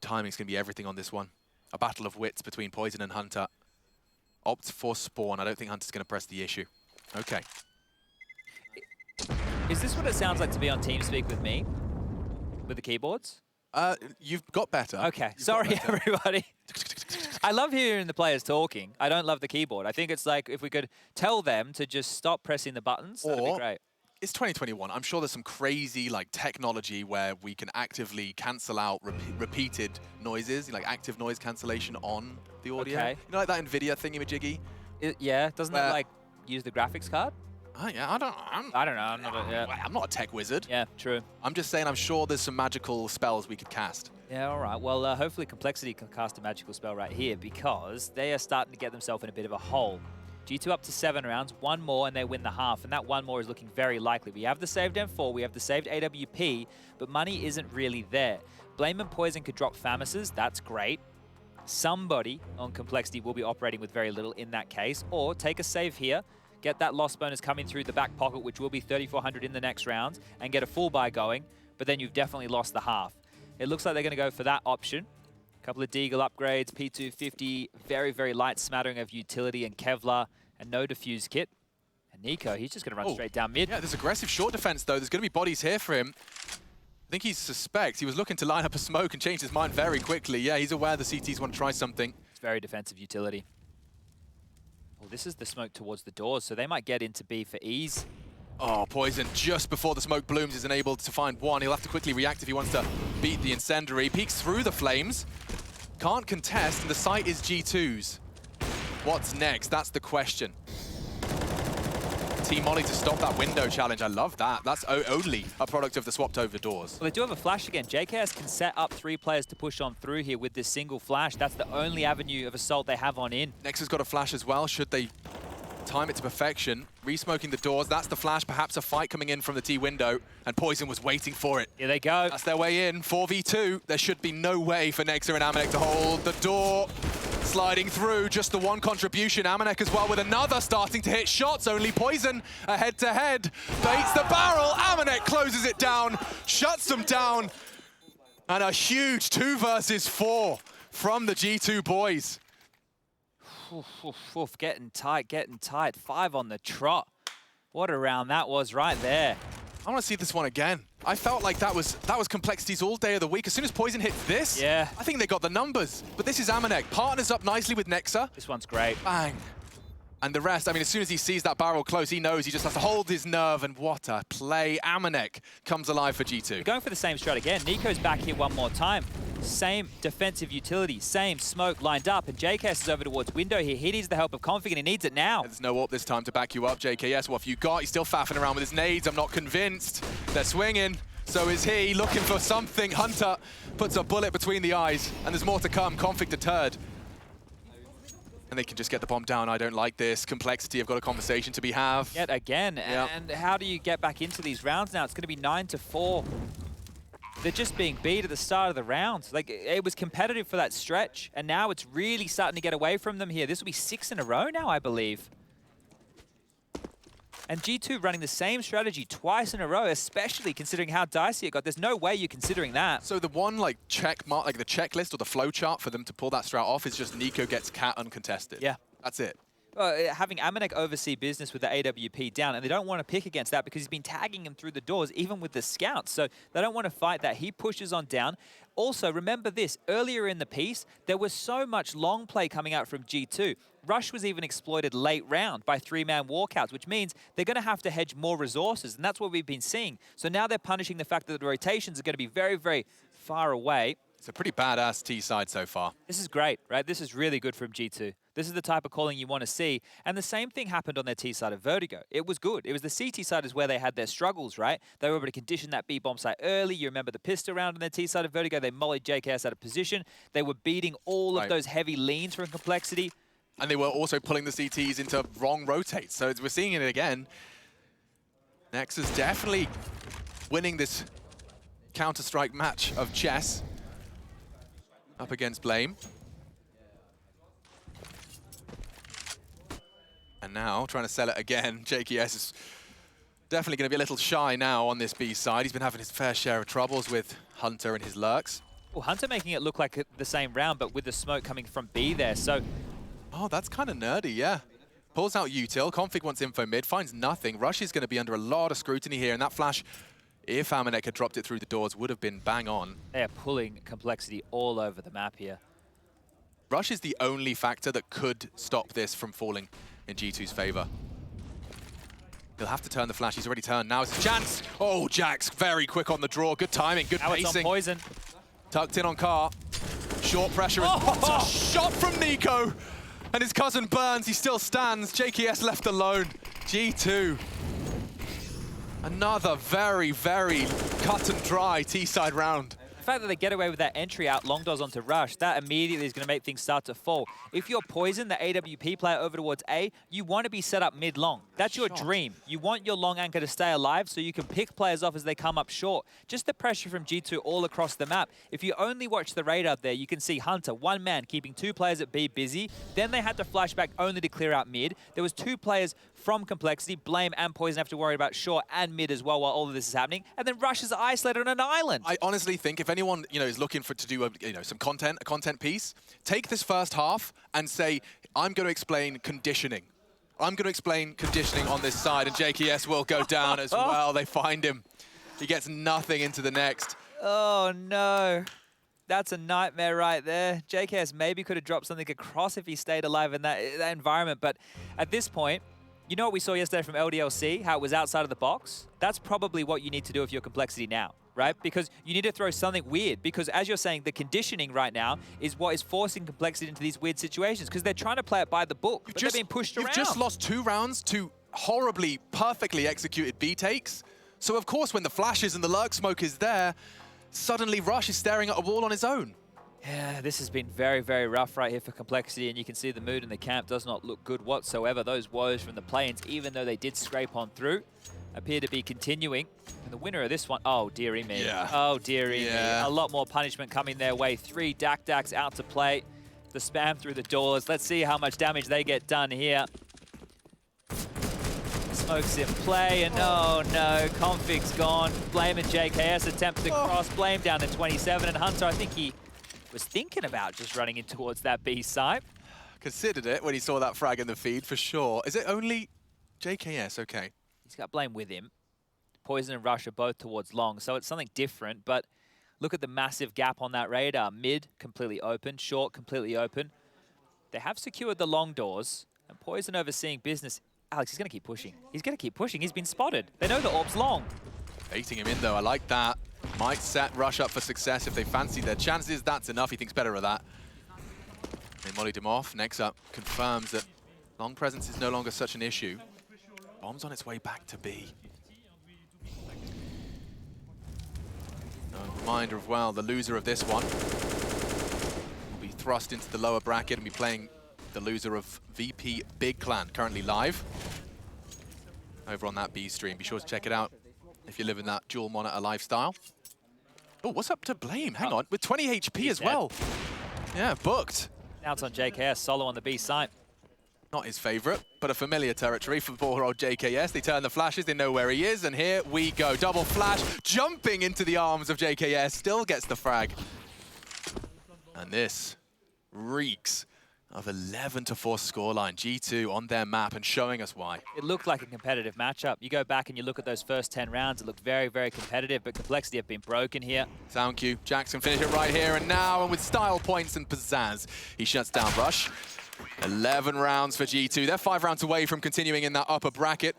Timing's going to be everything on this one. A battle of wits between Poison and Hunter. Opts for Spawn. I don't think Hunter's going to press the issue. Okay. Is this what it sounds like to be on TeamSpeak with me? With the keyboards? You've got better. Okay, sorry everybody. I love hearing the players talking. I don't love the keyboard. I think it's like if we could tell them to just stop pressing the buttons, that'd be great. It's 2021. I'm sure there's some crazy like technology where we can actively cancel out repeated noises, like active noise cancellation on the audio. Okay. You know, like that NVIDIA thingy-majiggy? Yeah, doesn't that like use the graphics card? Oh yeah, I don't know. I'm not a tech wizard. Yeah, true. I'm just saying I'm sure there's some magical spells we could cast. Yeah, all right. Well, hopefully Complexity can cast a magical spell right here because they are starting to get themselves in a bit of a hole. G2 up to 7 rounds, 1 more and they win the half, and that 1 more is looking very likely. We have the saved M4, we have the saved AWP, but money isn't really there. Blame and Poison could drop Famises, that's great. Somebody on Complexity will be operating with very little in that case, or take a save here, get that loss bonus coming through the back pocket, which will be 3,400 in the next round, and get a full buy going, but then you've definitely lost the half. It looks like they're going to go for that option. A couple of Deagle upgrades, P250, very, very light smattering of utility and Kevlar, and no defuse kit. And Nico, he's just going to run straight down mid. Yeah, there's aggressive short defense, though. There's going to be bodies here for him. I think he suspects. He was looking to line up a smoke and changed his mind very quickly. Yeah, he's aware the CTs want to try something. It's very defensive utility. Well, this is the smoke towards the doors, so they might get into B for ease. Oh, Poison, just before the smoke blooms, is unable to find one. He'll have to quickly react if he wants to beat the incendiary. Peeks through the flames. Can't contest, and the site is G2's. What's next? That's the question. Team Molly to stop that window challenge. I love that. That's only a product of the swapped over doors. Well, they do have a flash again. JKS can set up 3 players to push on through here with this single flash. That's the only avenue of assault they have on in. Nex has got a flash as well. Should they time it to perfection? Re-smoking the doors. That's the flash. Perhaps a fight coming in from the T window. And Poison was waiting for it. Here they go. That's their way in. 4v2. There should be no way for Nexa and Amanek to hold the door. Sliding through, just the one contribution. Amanek as well with another starting to hit shots. Only Poison a head-to-head. Baits the barrel. Amanek closes it down, shuts them down. And a huge 2 versus 4 from the G2 boys. Getting tight. 5 on the trot. What a round that was right there. I want to see this one again. I felt like that was Complexity's all day of the week. As soon as Poison hits this, yeah, I think they got the numbers. But this is Amanek. Partners up nicely with Nexa. This one's great. Bang. And the rest, I mean, as soon as he sees that barrel close, he knows he just has to hold his nerve, and what a play. Amanek comes alive for G2. They're going for the same strat again. Nico's back here one more time. Same defensive utility, same smoke lined up, and JKS is over towards window here. He needs the help of Config, and he needs it now. There's no AWP this time to back you up, JKS. What have you got? He's still faffing around with his nades. I'm not convinced. They're swinging. So is he, looking for something. Hunter puts a bullet between the eyes, and there's more to come. Config deterred. And they can just get the bomb down. I don't like this. Complexity have got a conversation to be have. Yet again, and how do you get back into these rounds now? It's going to be 9-4. They're just being beat at the start of the round. Like, it was competitive for that stretch, and now it's really starting to get away from them here. This will be 6 in a row now, I believe. And G2 running the same strategy twice in a row, especially considering how dicey it got. There's no way you're considering that. So the one check mark, like the checklist or the flow chart for them to pull that strat off is just Nico gets cat uncontested. Yeah. That's it. Having Amanek oversee business with the AWP down, and they don't want to pick against that because he's been tagging him through the doors, even with the scouts. So they don't want to fight that. He pushes on down. Also, remember this, earlier in the piece, there was so much long play coming out from G2. Rush was even exploited late round by 3-man walkouts, which means they're going to have to hedge more resources, and that's what we've been seeing. So now they're punishing the fact that the rotations are going to be very, very far away. It's a pretty badass T side so far. This is great, right? This is really good from G2. This is the type of calling you want to see. And the same thing happened on their T side of Vertigo. It was good. It was the CT side is where they had their struggles, right? They were able to condition that B-bomb site early. You remember the pistol round on their T side of Vertigo. They mollied JKS out of position. They were beating all of those heavy leans from Complexity. And they were also pulling the CTs into wrong rotates. So we're seeing it again. Nex is definitely winning this Counter-Strike match of chess up against Blame. And now, trying to sell it again, JKS is definitely going to be a little shy now on this B side. He's been having his fair share of troubles with Hunter and his lurks. Well, Hunter making it look like the same round, but with the smoke coming from B there. So, Oh, that's kind of nerdy, yeah. Pulls out util, config wants info mid, finds nothing. Rush is going to be under a lot of scrutiny here, and that flash, if Amanek had dropped it through the doors, would have been bang on. they are pulling Complexity all over the map here. Rush is the only factor that could stop this from falling in G2's favor. He'll have to turn the flash. He's already turned. Now it's a chance. Oh, Jax very quick on the draw. Good timing, good Now it's on pacing. Poison. Tucked in on Car. Short pressure. Oh! A shot from Nico. And his cousin burns. He still stands. JKS left alone. G2. Another very, very cut and dry T-side round. The fact that they get away with that entry out, long doors onto Rush, that immediately is going to make things start to fall. If you're Poison, the AWP player over towards A, you want to be set up mid-long. That's your dream. You want your long anchor to stay alive so you can pick players off as they come up short. Just the pressure from G2 all across the map. If you only watch the radar there, you can see Hunter, one man, keeping two players at B busy. Then they had to flash back only to clear out mid. There was two players from Complexity, Blame and Poison have to worry about short and mid as well while all of this is happening. And then Rush is isolated on an island. I honestly think if anyone is looking to do a content piece, take this first half and say, I'm going to explain conditioning. I'm going to explain conditioning on this side, and JKS will go down as well. They find him. He gets nothing into the next. Oh no. That's a nightmare right there. JKS maybe could have dropped something across if he stayed alive in that environment, but at this point, you know what we saw yesterday from LDLC, how it was outside of the box? That's probably what you need to do with your Complexity now, right? Because you need to throw something weird, because as you're saying, the conditioning right now is what is forcing Complexity into these weird situations, because they're trying to play it by the book, but they're being pushed around. You've just lost 2 rounds to horribly, perfectly executed B takes. So of course, when the flashes and the lurk smoke is there, suddenly Rush is staring at a wall on his own. Yeah, this has been very, very rough right here for Complexity, and you can see the mood in the camp does not look good whatsoever. Those woes from the play-ins, even though they did scrape on through, appear to be continuing. And the winner of this one, oh, dearie me. Yeah. Oh, dearie me. Yeah. A lot more punishment coming their way. 3 Dak-Daks out to play. The spam through the doors. Let's see how much damage they get done here. Smokes in play, and oh no, Config's gone. Blame and JKS attempt to cross. Blame down to 27, and Hunter, I think he was thinking about just running in towards that B site. Considered it when he saw that frag in the feed, for sure. Is it only JKS? Okay. He's got Blame with him. Poison and Rush are both towards long, so it's something different, but look at the massive gap on that radar. Mid, completely open. Short, completely open. They have secured the long doors, and Poison overseeing business. Alex, he's going to keep pushing. He's going to keep pushing. He's been spotted. They know the orb's long. Baiting him in, though. I like that. Might set Rush up for success if they fancy their chances. That's enough. He thinks better of that. They mollied him off. Next up confirms that long presence is no longer such an issue. Bomb's on its way back to B. A reminder of, well, the loser of this one will be thrust into the lower bracket and be playing the loser of VP Big Clan, currently live over on that B stream. Be sure to check it out if you're living that dual monitor lifestyle. Oh, what's up to Blame? Hang on, with 20 HP as well. Yeah, booked. Now it's on JKS, solo on the B site. Not his favorite, but a familiar territory for poor old JKS. They turn the flashes, they know where he is, and here we go. Double flash, jumping into the arms of JKS, still gets the frag. And this reeks of 11-4 scoreline. G2 on their map and showing us why. It looked like a competitive matchup. You go back and you look at those first 10 rounds, it looked very, very competitive, but Complexity have been broken here. Sound cue, Jackson finish it right here and now, and with style points and pizzazz, he shuts down Rush. 11 rounds for G2. They're 5 rounds away from continuing in that upper bracket.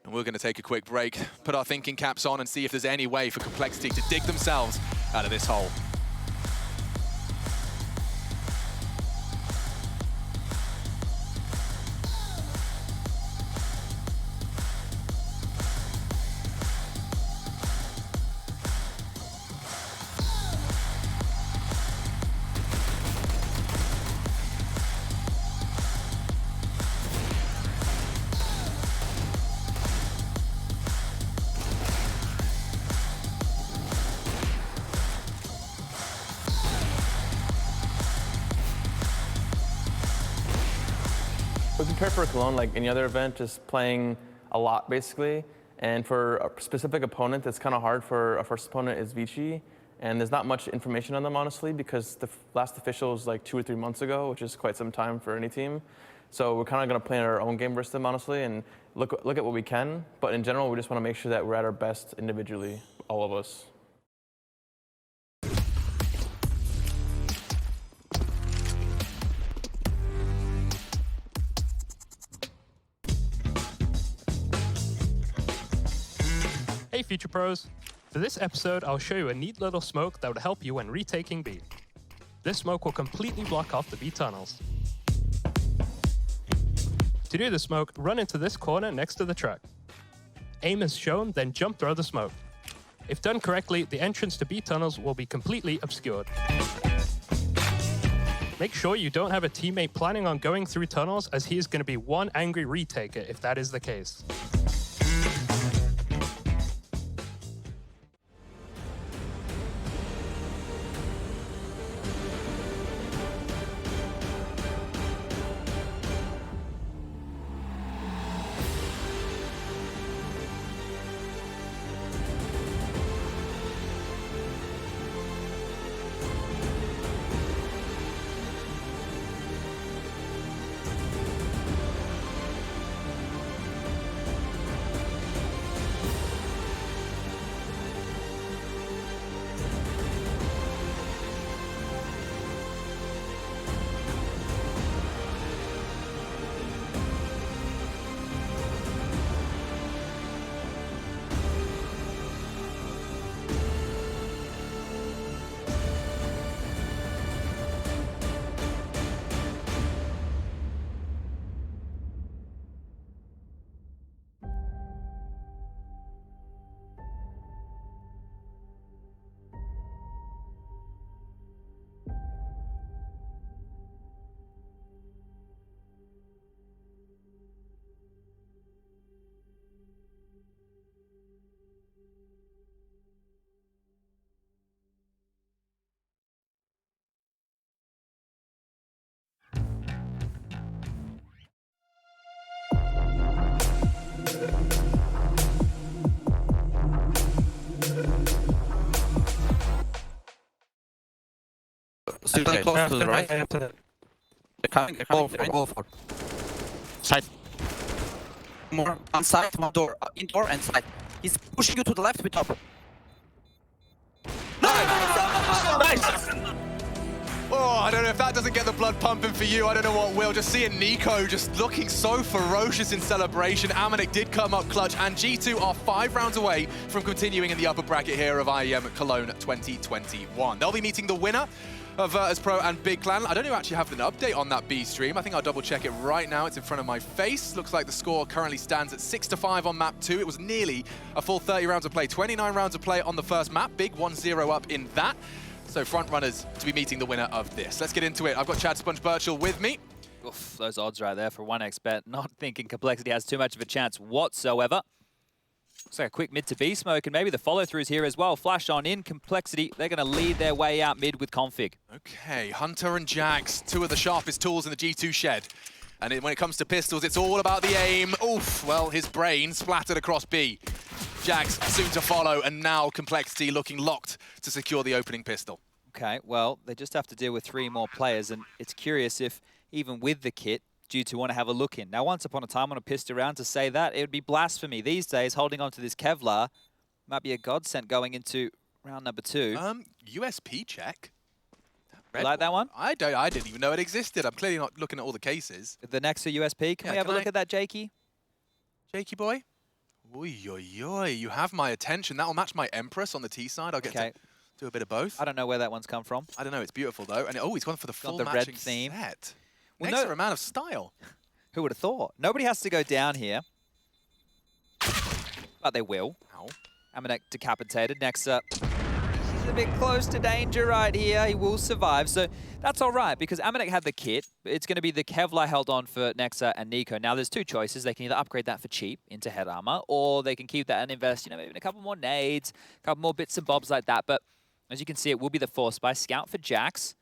And we're going to take a quick break, put our thinking caps on and see if there's any way for Complexity to dig themselves out of this hole. We prepare for Cologne like any other event, just playing a lot basically. And for a specific opponent, it's kind of hard. For our first opponent is Vici, And there's not much information on them, honestly, because the last official was like 2 or 3 months ago, which is quite some time for any team. So we're kind of going to play our own game versus them, honestly, and look at what we can. But in general, we just want to make sure that we're at our best individually, all of us. Hey Future Pros! For this episode, I'll show you a neat little smoke that would help you when retaking B. This smoke will completely block off the B tunnels. To do the smoke, run into this corner next to the truck. Aim as shown, then jump throw the smoke. If done correctly, the entrance to B tunnels will be completely obscured. Make sure you don't have a teammate planning on going through tunnels, as he is going to be one angry retaker if that is the case. Still close to the right. They're coming, all four. Side. More on side, one door, indoor and side. He's pushing you to the left with top. Nice! Oh, I don't know if that doesn't get the blood pumping for you. I don't know what will. Just seeing Nico just looking so ferocious in celebration. Amanek did come up clutch, and G2 are 5 rounds away from continuing in the upper bracket here of IEM Cologne 2021. They'll be meeting the winner of Virtus Pro and Big Clan. I don't know actually have an update on that B stream. I think I'll double check it right now. It's in front of my face. Looks like the score currently stands at 6-5 on map 2. It was nearly a full 30 rounds of play, 29 rounds of play on the first map. Big 1-0 up in that. So front runners to be meeting the winner of this. Let's get into it. I've got Chad Sponge Birchall with me. Oof, those odds right there for 1xBet. Not thinking Complexity has too much of a chance whatsoever. Looks like a quick mid to B smoke, and maybe the follow-throughs here as well. Flash on in, Complexity. They're going to lead their way out mid with Config. Okay, Hunter and Jax, 2 of the sharpest tools in the G2 shed. And when it comes to pistols, it's all about the aim. Oof, well, his brain splattered across B. Jax soon to follow, and now Complexity looking locked to secure the opening pistol. Okay, well, they just have to deal with 3 more players, and it's curious if, even with the kit, G2 want to have a look in. Now, once upon a time on a pissed around to say that, it would be blasphemy. These days, holding on to this Kevlar might be a godsend going into round number 2. USP check. You like that one? I didn't even know it existed. I'm clearly not looking at all the cases. The Nexa USP. Can we have a look at that, Jakey? Jakey boy? Oi, oi, oi. You have my attention. That'll match my Empress on the T side. I'll get to do a bit of both. I don't know where that one's come from. I don't know. It's beautiful, though. And he's gone for the full matching red theme. Set. Well, Nexa, a man of style. Who would have thought? Nobody has to go down here. But they will. Ow. Amanek decapitated. Nexa, he's a bit close to danger right here. He will survive. So that's all right, because Amanek had the kit. It's going to be the Kevlar held on for Nexa and Nico. Now, there's 2 choices. They can either upgrade that for cheap into head armor, or they can keep that and invest, maybe in a couple more nades, a couple more bits and bobs like that. But as you can see, it will be the Force buy. Scout for Jax.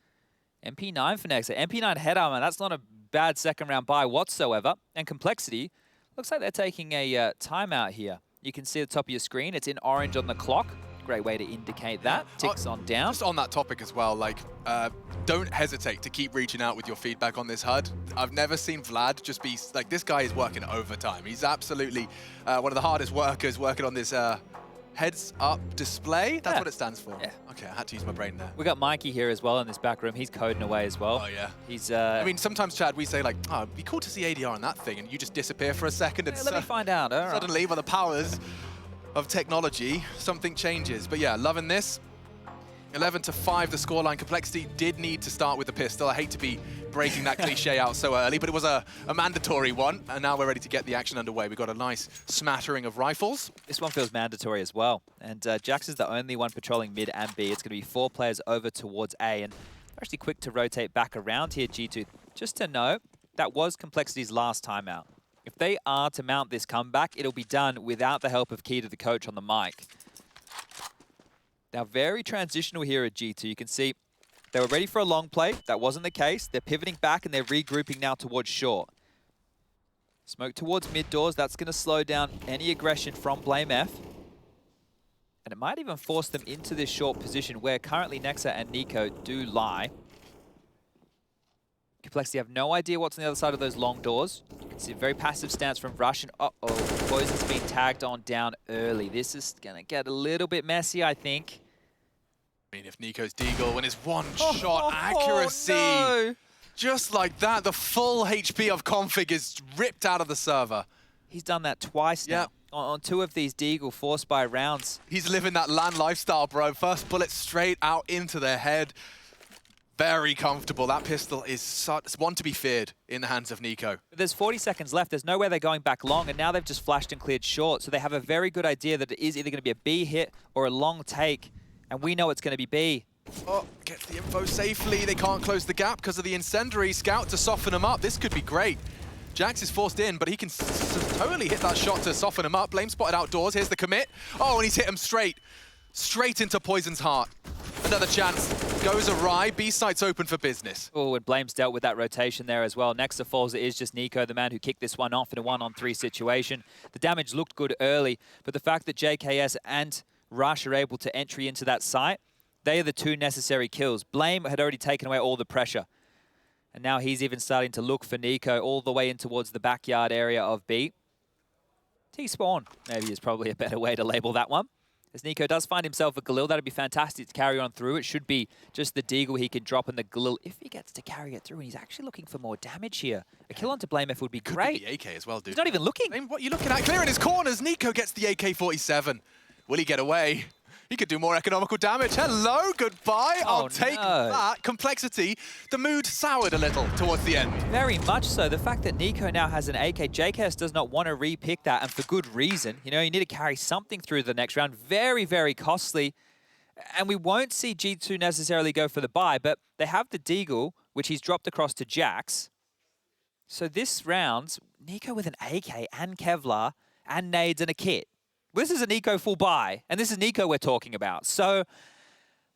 MP9 for Nexa. MP9 head armor, that's not a bad second round buy whatsoever. And Complexity, looks like they're taking a timeout here. You can see at the top of your screen, it's in orange on the clock. Great way to indicate that. Ticks on down. Just on that topic as well, like, don't hesitate to keep reaching out with your feedback on this HUD. I've never seen Vlad just be, like, this guy is working overtime. He's absolutely one of the hardest workers working on this heads-up display. That's what it stands for. Yeah. Okay, I had to use my brain there. We got Mikey here as well in this back room. He's coding away as well. Oh, yeah. He's. I mean, sometimes, Chad, we say, like, oh, it'd be cool to see ADR on that thing, and you just disappear for a second, and let me find out. All right. suddenly, by the powers of technology, something changes. But yeah, loving this. 11-5, the scoreline. Complexity did need to start with the pistol. I hate to be breaking that cliche out so early, but it was a mandatory one, and now we're ready to get the action underway. We've got a nice smattering of rifles. This one feels mandatory as well. And Jax is the only one patrolling mid and B. It's going to be 4 players over towards A, and they're actually quick to rotate back around here, G2. Just to note, that was Complexity's last timeout. If they are to mount this comeback, it'll be done without the help of Key to the coach on the mic. Now, very transitional here at G2. You can see they were ready for a long play. That wasn't the case. They're pivoting back and they're regrouping now towards short. Smoke towards mid doors. That's going to slow down any aggression from Blame F. And it might even force them into this short position where currently Nexa and Nico do lie. Complexity have no idea what's on the other side of those long doors. You can see a very passive stance from Rush, and uh-oh, Poison's been tagged on down early. This is going to get a little bit messy, I think. I mean, if Nico's Deagle and his one-shot accuracy, no. just like that, the full HP of Config is ripped out of the server. He's done that twice now. Yep. On 2 of these Deagle forced by rounds. He's living that LAN lifestyle, bro. First bullet straight out into their head. Very comfortable. That pistol is one to be feared in the hands of Nico. But there's 40 seconds left. There's nowhere they're going back long, and now they've just flashed and cleared short. So they have a very good idea that it is either going to be a B hit or a long take, and we know it's going to be B. Oh, gets the info safely. They can't close the gap because of the incendiary. Scout to soften him up. This could be great. Jax is forced in, but he can totally hit that shot to soften him up. Blame spotted outdoors. Here's the commit. Oh, and he's hit him straight into Poison's heart. Another chance goes awry. B site's open for business. Oh, and Blame's dealt with that rotation there as well. Next to falls, it is just Nico, the man who kicked this one off in a 1-on-3 situation. The damage looked good early, but the fact that JKS and Rush are able to entry into that site, they are the 2 necessary kills. Blame had already taken away all the pressure. And now he's even starting to look for Nico all the way in towards the backyard area of B. T-spawn, maybe is probably a better way to label that one. As Nico does find himself a Galil, that'd be fantastic to carry on through. It should be just the Deagle he can drop in the Galil if he gets to carry it through. And he's actually looking for more damage here. A kill onto Blame F would be great. Could be the AK as well, dude. He's not even looking. Blame, what are you looking at? Clearing his corners. Nico gets the AK-47. Will he get away? He could do more economical damage. Hello, goodbye. I'll take that. Complexity. The mood soured a little towards the end. Very much so. The fact that Nico now has an AK, JKS does not want to re-pick that, and for good reason. You know, you need to carry something through the next round. Very, very costly. And we won't see G2 necessarily go for the buy, but they have the Deagle, which he's dropped across to Jax. So this round, Nico with an AK and Kevlar and nades and a kit. This is a Nico full buy, and this is Nico we're talking about. So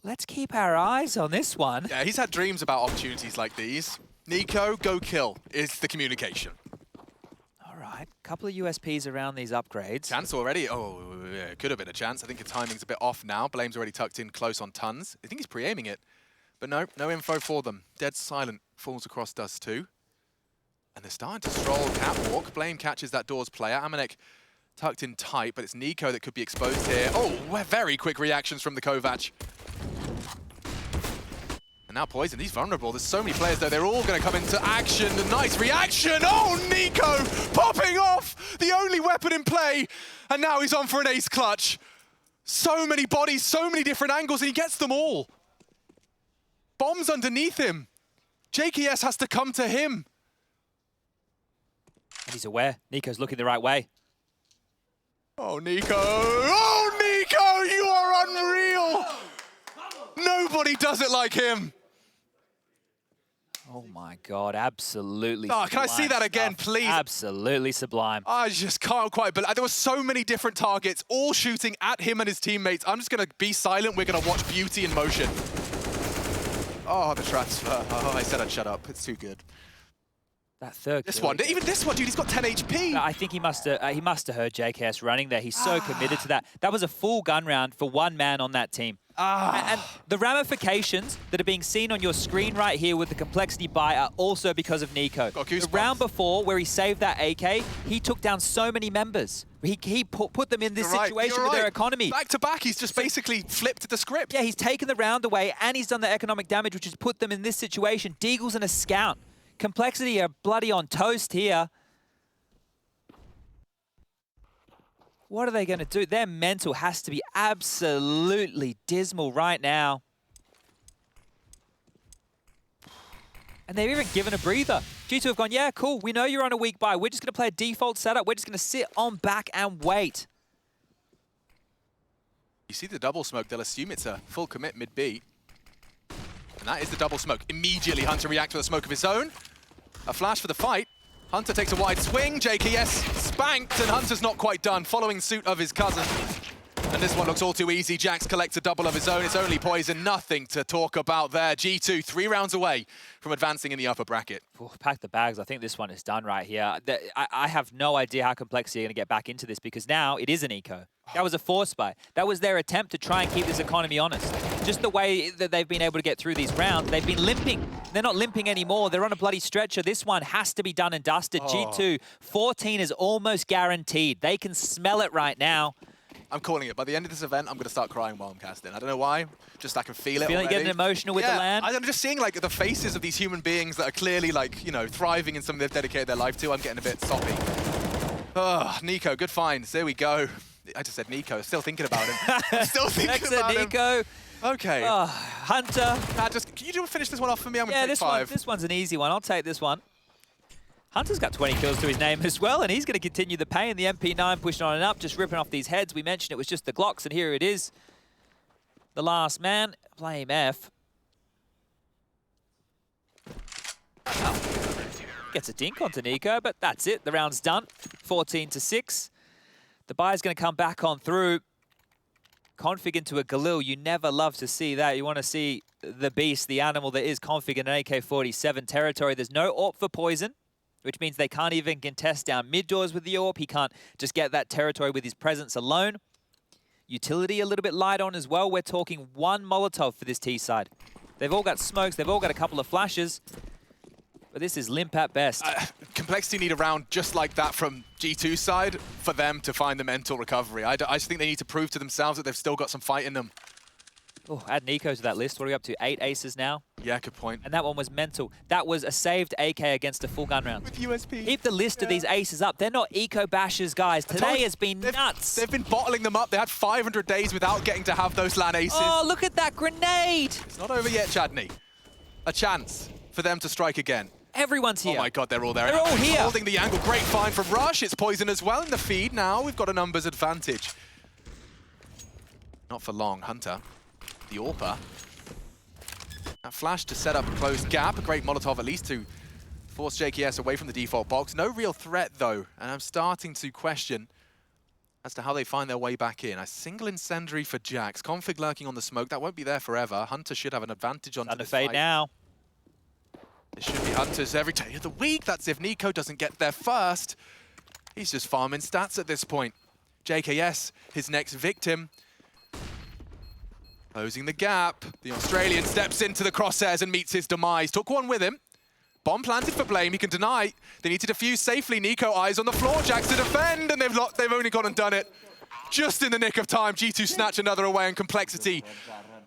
let's keep our eyes on this one. Yeah, he's had dreams about opportunities like these. Nico, go kill is the communication. All right, couple of USPs around these upgrades. Chance already? Oh, yeah, could have been a chance. I think the timing's a bit off now. Blame's already tucked in close on tons. I think he's pre-aiming it. But no info for them. Dead silent falls across Dust2. And they're starting to stroll catwalk. Blame catches that doors player. Amanek tucked in tight, but it's Nico that could be exposed here. Oh, very quick reactions from the Kovac. And now Poison, he's vulnerable. There's so many players, though. They're all going to come into action. A nice reaction. Oh, Nico popping off. The only weapon in play. And now he's on for an ace clutch. So many bodies, so many different angles, and he gets them all. Bombs underneath him. JKS has to come to him. And he's aware. Nico's looking the right way. Oh, Nico. Oh, Nico, you are unreal. Nobody does it like him. Oh my God, absolutely Oh, can I see that again, please? Absolutely sublime. I just can't quite believe. There were so many different targets, all shooting at him and his teammates. I'm just going to be silent. We're going to watch beauty in motion. Oh, the transfer. Oh, I said I'd shut up. It's too good. That third This kill one, again. even this one, dude, he's got 10 HP. I think he must have heard JKS running there. He's so committed to that. That was a full gun round for one man on that team. And the ramifications that are being seen on your screen right here with the complexity buy are also because of Nico. The round before, where he saved that AK, he took down so many members. He put them in this situation with their economy. Back to back, he's just basically flipped the script. Yeah, he's taken the round away, and he's done the economic damage, which has put them in this situation. Deagle's and a scout. Complexity are bloody on toast here. What are they going to do? Their mental has to be absolutely dismal right now. And they've even given a breather. G2 have gone, yeah, cool. We know you're on a weak buy. We're just going to play a default setup. We're just going to sit on back and wait. You see the double smoke, they'll assume it's a full commit mid-B. And that is the double smoke. Immediately, Hunter reacts with a smoke of his own. A flash for the fight. Hunter takes a wide swing. JKS spanked, and Hunter's not quite done, following suit of his cousin. And this one looks all too easy. Jax collects a double of his own. It's only poison, nothing to talk about there. G2, 3 rounds away from advancing in the upper bracket. Ooh, pack the bags. I think this one is done right here. I have no idea how Complexity are going to get back into this, because now it is an eco. That was a force buy. That was their attempt to try and keep this economy honest. Just the way that they've been able to get through these rounds, they've been limping. They're not limping anymore. They're on a bloody stretcher. This one has to be done and dusted. G2, 14 is almost guaranteed. They can smell it right now. I'm calling it. By the end of this event, I'm going to start crying while I'm casting. I don't know why. Just I can feel it already. Getting emotional with the land? I'm just seeing like the faces of these human beings that are clearly like, you know, thriving in something they've dedicated their life to. I'm getting a bit soppy. Oh, Nico, good finds. There we go. I just said Nico. Still thinking about him. Still thinking about him. Nico. Okay. Hunter. Can you finish this one off for me? I'm going to take this 5. This one's an easy one. I'll take this one. Hunter's got 20 kills to his name as well, and he's going to continue the pain. The MP9 pushing on and up, just ripping off these heads. We mentioned it was just the Glocks, and here it is. The last man, Flame F. Oh. Gets a dink onto Nico, but that's it. The round's done. 14-6. The buy's going to come back on through. Config into a Galil. You never love to see that. You want to see the beast, the animal that is Config in an AK-47 territory. There's no AWP for poison, which means they can't even contest down mid doors with the AWP. He can't just get that territory with his presence alone. Utility a little bit light on as well. We're talking 1 Molotov for this T side. They've all got smokes. They've all got a couple of flashes. But this is limp at best. Complexity need a round just like that from G2's side for them to find the mental recovery. I just think they need to prove to themselves that they've still got some fight in them. Oh, add Nico to that list. What are we up to? 8 aces now? Yeah, good point. And that one was mental. That was a saved AK against a full gun round. With USP. Keep the list of these aces up. They're not eco bashers, guys. Today has been nuts. They've been bottling them up. They had 500 days without getting to have those LAN aces. Oh, look at that grenade. It's not over yet, Chadney. A chance for them to strike again. Everyone's here. Oh my God, they're all there. They're all here. Holding the angle. Great find from Rush. It's poison as well in the feed now. We've got a numbers advantage. Not for long. Hunter, the AWPer. That flash to set up a closed gap. A great Molotov at least to force JKS away from the default box. No real threat though. And I'm starting to question as to how they find their way back in. A single incendiary for Jax. Config lurking on the smoke. That won't be there forever. Hunter should have an advantage on the fade now. It should be Hunters every day of the week. That's if Nico doesn't get there first. He's just farming stats at this point. JKS, his next victim. Closing the gap. The Australian steps into the crosshairs and meets his demise. Took one with him. Bomb planted for Blame. He can deny. They need to defuse safely. Nico eyes on the floor. Jax to defend, and they've only gone and done it. Just in the nick of time. G2 snatch another away, and Complexity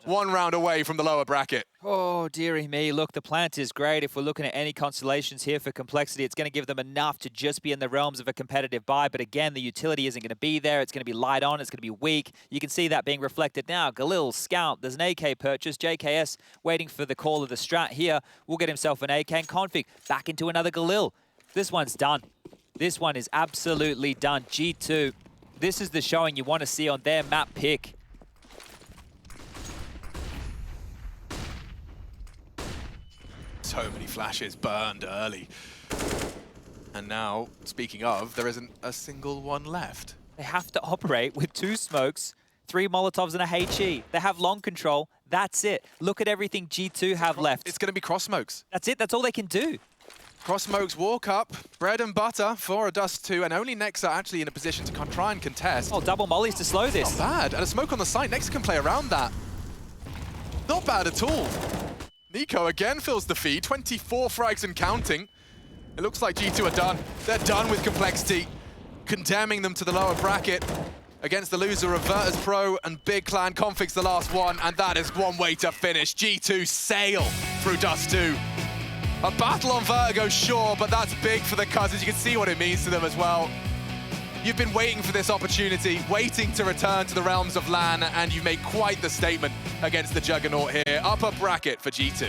1 round away from the lower bracket. Oh, dearie me. Look, the plant is great. If we're looking at any constellations here for Complexity, it's going to give them enough to just be in the realms of a competitive buy. But again, the utility isn't going to be there. It's going to be light on. It's going to be weak. You can see that being reflected now. Galil, Scout, there's an AK purchase. JKS waiting for the call of the strat here. Will get himself an AK and Config. Back into another Galil. This one's done. This one is absolutely done. G2, this is the showing you want to see on their map pick. So many flashes burned early. And now, speaking of, there isn't a single one left. They have to operate with 2 smokes, 3 Molotovs and a HE. They have long control. That's it. Look at everything G2 have left. It's going to be cross smokes. That's it. That's all they can do. Cross smokes walk up, bread and butter for a Dust2, and only Nexa actually in a position to try and contest. Oh, double mollies to slow this. Not bad, and a smoke on the site. Nexa can play around that. Not bad at all. Nico again fills the feed, 24 frags and counting. It looks like G2 are done. They're done with Complexity, condemning them to the lower bracket against the loser of Virtus Pro and Big Clan. Config's the last one, and that is one way to finish. G2 sail through Dust2. A battle on Vertigo, sure, but that's big for the cousins. You can see what it means to them as well. You've been waiting for this opportunity, waiting to return to the realms of LAN, and you've made quite the statement against the Juggernaut here. Upper bracket for G2.